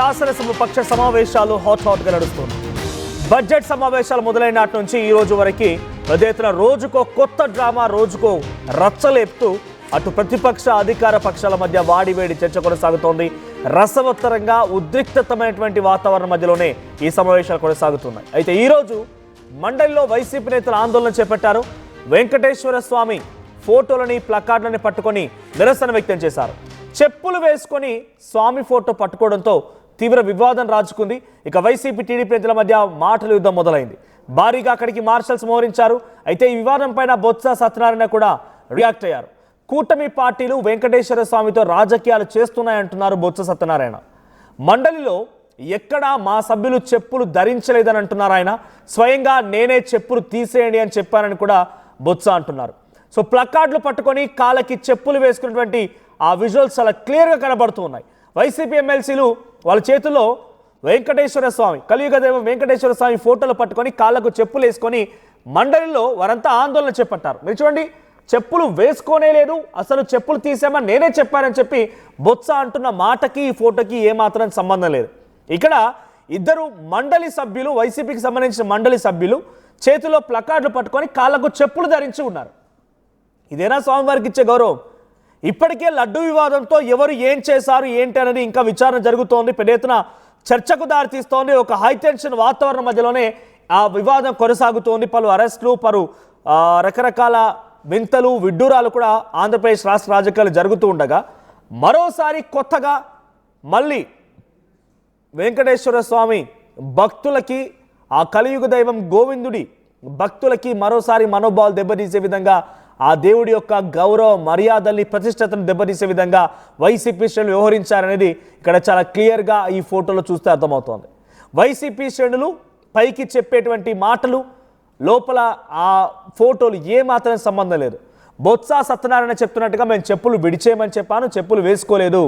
శాసనసభ పక్ష సమావేశాలు హాట్గా నడుస్తున్నాయి. బడ్జెట్ సమావేశాలు మొదలైన నాటి నుంచి ఈ రోజు వరకు పెద్ద ఎత్తున రోజుకో కొత్త డ్రామా, రోజుకో రచ్చలేపుతూ అటు ప్రతిపక్ష అధికార పక్షాల మధ్య వాడివేడి చర్చ కొనసాగుతోంది. రసవత్తరంగా ఉద్రిక్తమైనటువంటి వాతావరణం మధ్యలోనే ఈ సమావేశాలు కొనసాగుతున్నాయి. అయితే ఈరోజు మండలిలో వైసీపీ నేతలు ఆందోళన చేపట్టారు. వెంకటేశ్వర స్వామి ఫోటోలని, ప్లకార్డులని పట్టుకొని నిరసన వ్యక్తం చేశారు. చెప్పులు వేసుకొని స్వామి ఫోటో పట్టుకోవడంతో తీవ్ర వివాదం రాజుకుంది. ఇక వైసీపీ టీడీపీ నేతల మధ్య మాటల యుద్ధం మొదలైంది. భారీగా అక్కడికి మార్షల్స్ మోహరించారు. అయితే ఈ వివాదం పైన బొత్స సత్యనారాయణ కూడా రియాక్ట్ అయ్యారు. కూటమి పార్టీలు వెంకటేశ్వర స్వామితో రాజకీయాలు చేస్తున్నాయంటున్నారు బొత్స సత్యనారాయణ. మండలిలో ఎక్కడా మా సభ్యులు చెప్పులు ధరించలేదని అంటున్నారు ఆయన. స్వయంగా నేనే చెప్పులు తీసేయండి అని చెప్పానని కూడా బొత్స అంటున్నారు. సో ప్లకార్డులు పట్టుకొని కాళ్ళకి చెప్పులు వేసుకున్నటువంటి ఆ విజువల్స్ చాలా క్లియర్గా కనబడుతూ ఉన్నాయి. వైసీపీ ఎమ్మెల్సీలు వాళ్ళ చేతుల్లో వెంకటేశ్వర స్వామి, కలియుగ దైవం వెంకటేశ్వర స్వామి ఫోటోలు పట్టుకొని కాళ్ళకు చెప్పులు వేసుకొని మండలిలో వారంతా ఆందోళన చేపట్టారు. మీరు చూడండి, చెప్పులు వేసుకోనే లేదు, అసలు చెప్పులు తీసామని నేనే చెప్పానని చెప్పి బొత్స అంటున్న మాటకి ఈ ఫోటోకి ఏమాత్రం సంబంధం లేదు. ఇక్కడ ఇద్దరు మండలి సభ్యులు, వైసీపీకి సంబంధించిన మండలి సభ్యులు చేతిలో ప్లకార్డులు పట్టుకొని కాళ్ళకు చెప్పులు ధరించి ఉన్నారు. ఇదేనా స్వామివారికి ఇచ్చే గౌరవం? ఇప్పటికే లడ్డు వివాదంతో ఎవరు ఏం చేశారు ఏంటి అనేది ఇంకా విచారణ జరుగుతోంది. పెద్ద ఎత్తున చర్చకు దారితీస్తోంది. ఒక హైటెన్షన్ వాతావరణం మధ్యలోనే ఆ వివాదం కొనసాగుతోంది. పలు అరెస్టులు, రకరకాల వింతలు, విడ్డూరాలు కూడా ఆంధ్రప్రదేశ్ రాష్ట్ర రాజకీయాలు జరుగుతూ ఉండగా మరోసారి కొత్తగా మళ్ళీ వెంకటేశ్వర స్వామి భక్తులకి, ఆ కలియుగ దైవం గోవిందుడి భక్తులకి మరోసారి మనోభావాలు దెబ్బతీసే విధంగా, ఆ దేవుడి యొక్క గౌరవ మర్యాదల్ని, ప్రతిష్టతను దెబ్బతీసే విధంగా వైసీపీ శ్రేణులు వ్యవహరించారనేది ఇక్కడ చాలా క్లియర్గా ఈ ఫోటోలో చూస్తే అర్థమవుతోంది. వైసీపీ శ్రేణులు పైకి చెప్పేటువంటి మాటలు, లోపల ఆ ఫోటోలు ఏమాత్రం సంబంధం లేదు. బొత్స సత్యనారాయణ చెప్తున్నట్టుగా మేము చెప్పులు విడిచేయమని చెప్పాను, చెప్పులు వేసుకోలేదు,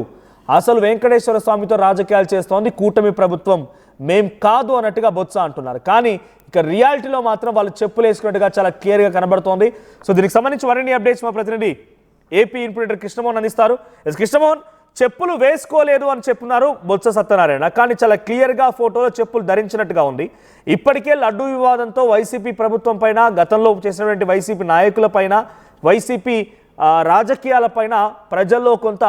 అసలు వెంకటేశ్వర స్వామితో రాజకీయాలు చేస్తోంది కూటమి ప్రభుత్వం, మేం కాదు అన్నట్టుగా బొత్స అంటున్నారు. కానీ ఇక రియాలిటీలో మాత్రం వాళ్ళు చెప్పులు వేసుకున్నట్టుగా చాలా క్లియర్గా కనబడుతోంది. సో దీనికి సంబంధించి మరిన్ని అప్డేట్స్ మా ప్రతినిధి ఏపీ ఇన్ఫ్లుయెన్సర్ కృష్ణమోహన్ అందిస్తారు. కృష్ణమోహన్, చెప్పులు వేసుకోలేదు అని చెప్తున్నారు బొత్స సత్యనారాయణ, కానీ చాలా క్లియర్గా ఫోటోలో చెప్పులు ధరించినట్టుగా ఉంది. ఇప్పటికే లడ్డు వివాదంతో వైసీపీ ప్రభుత్వం పైన, గతంలో చేసినటువంటి వైసీపీ నాయకుల పైన, వైసీపీ రాజకీయాల పైన ప్రజల్లో కొంత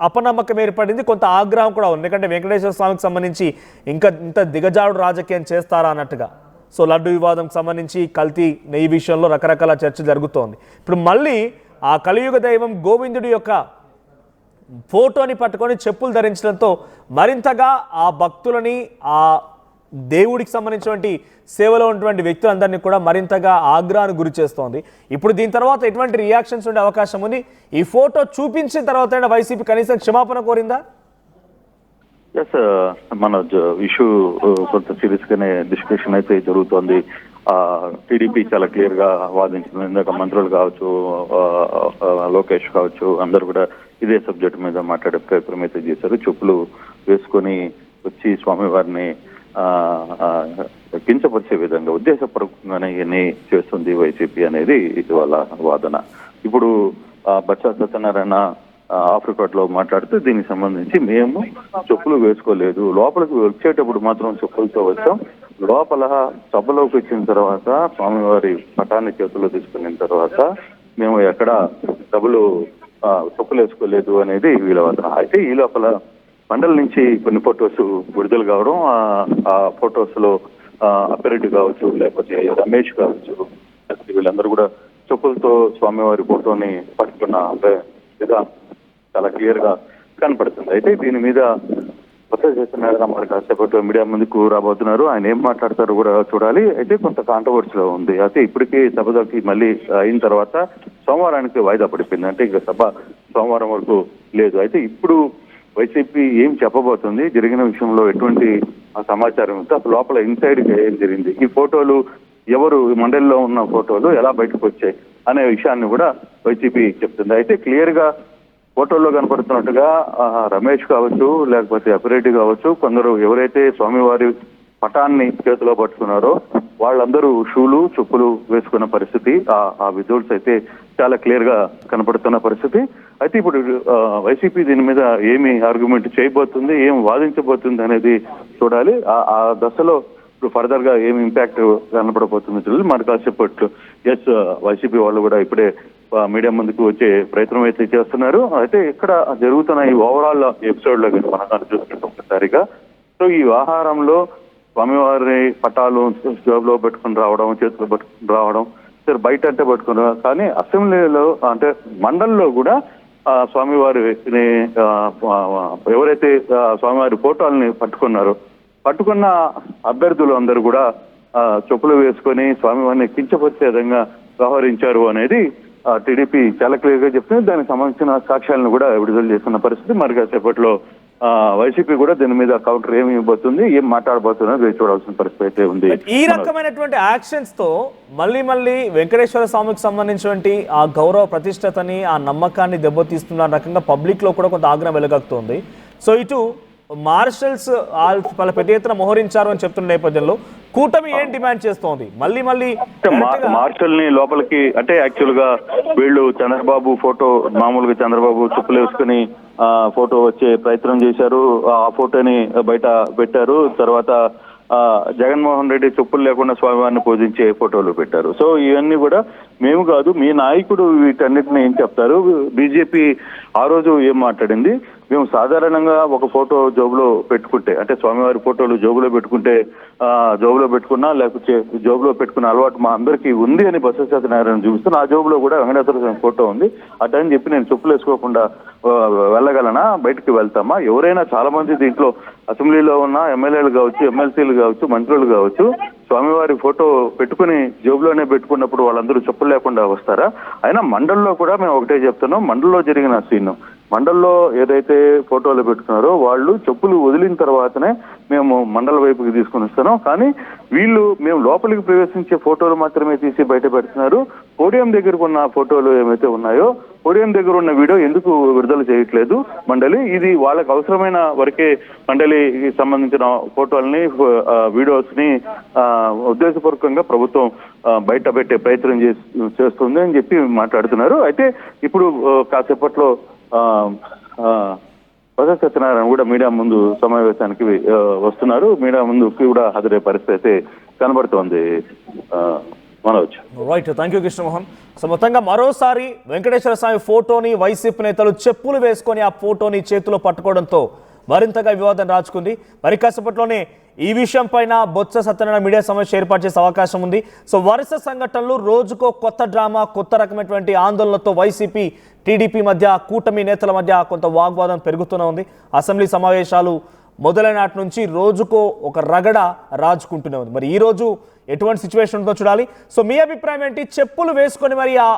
అపనమ్మకం ఏర్పడింది, కొంత ఆగ్రహం కూడా ఉంది. ఎందుకంటే వెంకటేశ్వర స్వామికి సంబంధించి ఇంత దిగజాడు రాజకీయం చేస్తారా అన్నట్టుగా. సో లడ్డు వివాదంకి సంబంధించి కల్తీ నెయ్యి విషయంలో రకరకాల చర్చ జరుగుతోంది. ఇప్పుడు మళ్ళీ ఆ కలియుగ దైవం గోవిందుడి యొక్క ఫోటోని పట్టుకొని చెప్పులు ధరించడంతో మరింతగా ఆ భక్తులని, ఆ దేవుడికి సంబంధించినటువంటి సేవలో ఉన్నటువంటి వ్యక్తులందరినీ కూడా మరింతగా ఆగ్రహానికి గురి చేస్తోంది. ఇప్పుడు దీని తర్వాత ఎటువంటి రియాక్షన్స్ ఉండే అవకాశం ఉంది? ఈ ఫోటో చూపించిన తర్వాత వైసీపీ కనీసం క్షమాపణ కోరిందా? ఎస్, మన ఇష్యూ కొంత సీరియస్ గానే డిస్కషన్ అయితే జరుగుతోంది. టీడీపీ చాలా క్లియర్ గా వాదించింది. ఇందాక మంత్రులు కావచ్చు, లోకేష్ కావచ్చు, అందరు కూడా ఇదే సబ్జెక్ట్ మీద మాట్లాడే ప్రయత్నం అయితే చేశారు. చెప్పులు వేసుకొని వచ్చి స్వామివారిని కించపరిచే విధంగా ఉద్దేశపూర్వకంగానే ఇవన్నీ చేస్తుంది వైసీపీ అనేది ఇది వాళ్ళ వాదన. ఇప్పుడు బొత్స సత్యనారాయణ ఆఫ్ రికార్డ్ లో మాట్లాడుతూ దీనికి సంబంధించి మేము చెప్పులు వేసుకోలేదు, లోపలికి వచ్చేటప్పుడు మాత్రం చెప్పులతో వచ్చాం, లోపల సభలోకి వచ్చిన తర్వాత స్వామివారి పటాన్ని చేతుల్లో తీసుకున్న తర్వాత మేము ఎక్కడ చెప్పులు వేసుకోలేదు అనేది వీళ్ళ వాదన. అయితే ఈ లోపల మండలి నుంచి కొన్ని ఫొటోస్ విడుదల కావడం, ఆ ఫొటోస్ లో అప్పిరెడ్డి కావచ్చు, లేకపోతే రమేష్ కావచ్చు, వీళ్ళందరూ కూడా చెప్పులతో స్వామివారి ఫోటోని పట్టుకున్న విధానం చాలా క్లియర్ గా కనపడుతుంది. అయితే దీని మీద బొత్స సత్యనారాయణ మరి కాసేపట్లో మీడియా ముందుకు రాబోతున్నారు. ఆయన ఏం మాట్లాడతారో కూడా చూడాలి. అయితే కొంత కాంట్రవర్సీలో ఉంది. అయితే ఇప్పటికీ సభకి మళ్ళీ అయిన తర్వాత సోమవారానికి వాయిదా పడిపోయింది. అంటే ఇక సభ సోమవారం వరకు లేదు. అయితే ఇప్పుడు వైసీపీ ఏం చెప్పబోతుంది, జరిగిన విషయంలో ఎటువంటి సమాచారం ఉంటే అసలు లోపల ఇన్సైడ్ ఏం జరిగింది, ఈ ఫోటోలు ఎవరు, మండలిలో ఉన్న ఫోటోలు ఎలా బయటకు వచ్చాయి అనే విషయాన్ని కూడా వైసీపీ చెప్తుంది. అయితే క్లియర్ గా ఫోటోల్లో కనపడుతున్నట్టుగా రమేష్ కావచ్చు, లేకపోతే అప్పిరెడ్డి కావచ్చు, కొందరు ఎవరైతే స్వామివారి పటాన్ని చేతిలో పట్టుకున్నారో వాళ్ళందరూ షూలు చెప్పులు వేసుకున్న పరిస్థితి, ఆ విజువల్స్ అయితే చాలా క్లియర్ గా కనపడుతున్న పరిస్థితి. అయితే ఇప్పుడు వైసీపీ దీని మీద ఏమి ఆర్గ్యుమెంట్ చేయబోతుంది, ఏం వాదించబోతుంది అనేది చూడాలి. ఆ దశలో ఇప్పుడు ఫర్దర్ గా ఏమి ఇంపాక్ట్ కనపడబోతుంది చూడాలి. మరి కాసేపట్లో వైసీపీ వాళ్ళు కూడా ఇప్పుడే మీడియా ముందుకు వచ్చే ప్రయత్నం అయితే చేస్తున్నారు. అయితే ఇక్కడ జరుగుతున్న ఈ ఓవరాల్ ఎపిసోడ్ లో మనం చూసుకుంటే ఒక్కసారిగా సో ఈ వ్యవహారంలో స్వామివారి పటాలు జోబులో పెట్టుకుని రావడం, చేతిలో పెట్టుకుని రావడం, సరే బయట అంటే పెట్టుకున్నారు, కానీ అసెంబ్లీలో అంటే మండలిలో కూడా స్వామివారిని ఎవరైతే స్వామివారి ఫోటోల్ని పట్టుకున్న అభ్యర్థులు అందరూ కూడా చెప్పులు వేసుకొని స్వామివారిని కించపరిచే విధంగా వ్యవహరించారు అనేది టీడీపీ చాలా క్లియర్ గా చెప్తుంది. దానికి సంబంధించిన సాక్ష్యాలను కూడా విడుదల చేస్తున్న పరిస్థితి. మరి కాసేపట్లో వైసీపీ కూడా దీని మీద కౌంటర్ ఏమి ఇవ్వబోతుంది, ఏం మాట్లాడబోతుందో వేచి చూడాల్సిన పరిస్థితి అయితే ఉంది. ఈ రకమైనటువంటి యాక్షన్స్ తో మళ్ళీ వెంకటేశ్వర స్వామికి సంబంధించినటువంటి ఆ గౌరవ ప్రతిష్టతని, ఆ నమ్మకాన్ని దెబ్బతీస్తున్న రకంగా పబ్లిక్ లో కూడా కొంత ఆగ్రహం వెలగక్కుతుంది. సో ఇటు మార్షల్స్ వాళ్ళ పెద్ద ఎత్తున మోహరించారు అని చెప్తున్న నేపథ్యంలో కూటమి ఏం డిమాండ్ చేస్తోంది? మళ్ళీ మార్షల్ ని లోపలికి అంటే యాక్చువల్ గా వీళ్ళు చంద్రబాబు ఫోటో మామూలుగా చంద్రబాబు చెప్పులు వేసుకుని ఫోటో వచ్చే ప్రయత్నం చేశారు. ఆ ఫోటోని బయట పెట్టారు. తర్వాత జగన్మోహన్ రెడ్డి చెప్పులు లేకుండా స్వామివారిని పూజించే ఫోటోలు పెట్టారు. సో ఇవన్నీ కూడా మేము కాదు, మీ నాయకుడు వీటన్నిటిని ఏం చెప్తారు? బీజేపీ ఆ రోజు ఏం మాట్లాడింది? మేము సాధారణంగా ఒక ఫోటో జోబులో పెట్టుకుంటే అంటే స్వామివారి ఫోటోలు జోబులో పెట్టుకున్నా లేకపోతే జోబులో పెట్టుకున్న అలవాటు మా అందరికీ ఉంది అని బొత్స సత్యనారాయణ చూపిస్తే నా జోబులో కూడా వెంకటేశ్వర స్వామి ఫోటో ఉంది. అటని చెప్పి నేను చెప్పులు వేసుకోకుండా వెళ్ళగలనా? బయటికి వెళ్తామా? ఎవరైనా చాలా మంది దీంట్లో అసెంబ్లీలో ఉన్న ఎమ్మెల్యేలు కావచ్చు, ఎమ్మెల్సీలు కావచ్చు, మంత్రులు కావచ్చు స్వామివారి ఫోటో పెట్టుకుని జోబులోనే పెట్టుకున్నప్పుడు వాళ్ళందరూ చెప్పులు లేకుండా వస్తారా? అయినా మండల్లో కూడా మేము ఒకటే చెప్తున్నాం, మండల్లో జరిగిన సీన్, మండల్లో ఏదైతే ఫోటోలు పెట్టుకున్నారో వాళ్ళు చెప్పులు వదిలిన తర్వాతనే మేము మండల వైపుకి తీసుకుని వస్తున్నాం. కానీ మేము లోపలికి ప్రవేశించే ఫోటోలు మాత్రమే తీసి బయట పెడుతున్నారు. పోడియం దగ్గరకు ఉన్న ఫోటోలు ఏమైతే ఉన్నాయో పోడియం దగ్గర ఉన్న వీడియో ఎందుకు విడుదల చేయట్లేదు మండలి? ఇది వాళ్ళకి అవసరమైన వరకే మండలికి సంబంధించిన ఫోటోల్ని, వీడియోస్ ని ఉద్దేశపూర్వకంగా ప్రభుత్వం బయట పెట్టే ప్రయత్నం చేస్తుంది అని చెప్పి మాట్లాడుతున్నారు. అయితే ఇప్పుడు కాసేపట్లో బొత్స సత్యనారాయణ కూడా మీడియా ముందు సమావేశానికి వస్తున్నారు. మీడియా ముందు కూడా హాజరయ్యే పరిస్థితి కనబడుతోంది. Manoj. Right, thank you Krishnamohan. So మొత్తంగా మరోసారి వెంకటేశ్వర స్వామి ఫోటోని వైసీపీ నేతలు చెప్పులు వేసుకొని ఆ ఫోటోని చేతిలో పట్టుకోవడంతో మరింతగా వివాదం రాచుకుంది. మరి కాసేపట్లోనే ఈ విషయం పైన బొత్స సత్యనారాయణ మీడియా సమావేశం ఏర్పాటు చేసే అవకాశం ఉంది. సో వరుస సంఘటనలు, రోజుకో కొత్త డ్రామా, కొత్త రకమైనటువంటి ఆందోళనలతో వైసీపీ టీడీపీ మధ్య, కూటమి నేతల మధ్య కొంత వాగ్వాదం పెరుగుతూనే ఉంది. అసెంబ్లీ సమావేశాలు మొదలైన నాటి నుంచి రోజుకో ఒక రగడ రాజుకుంటూనే ఉంది. మరి ఈ రోజు ఎటువంటి సిచ్యువేషన్ ఉంటుందో చూడాలి. సో మీ అభిప్రాయం ఏంటి? చెప్పులు వేసుకొని మరి ఆ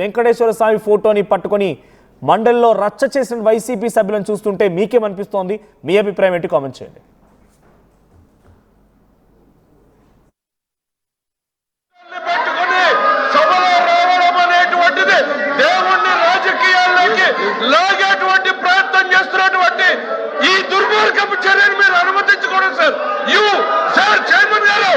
వెంకటేశ్వర స్వామి ఫోటోని పట్టుకొని మండలిలో రచ్చ చేసిన వైసీపీ సభ్యులను చూస్తుంటే మీకేమనిపిస్తోంది? మీ అభిప్రాయం ఏంటి? కామెంట్ చేయండి. దేవుణ్ణి రాజకీయాల్లోకి లాగేటువంటి ప్రయత్నం చేస్తున్నటువంటి ఈ దుర్మార్గపు చర్యను మీరు అనుమతించకూడదు సార్. చైర్మన్ గారు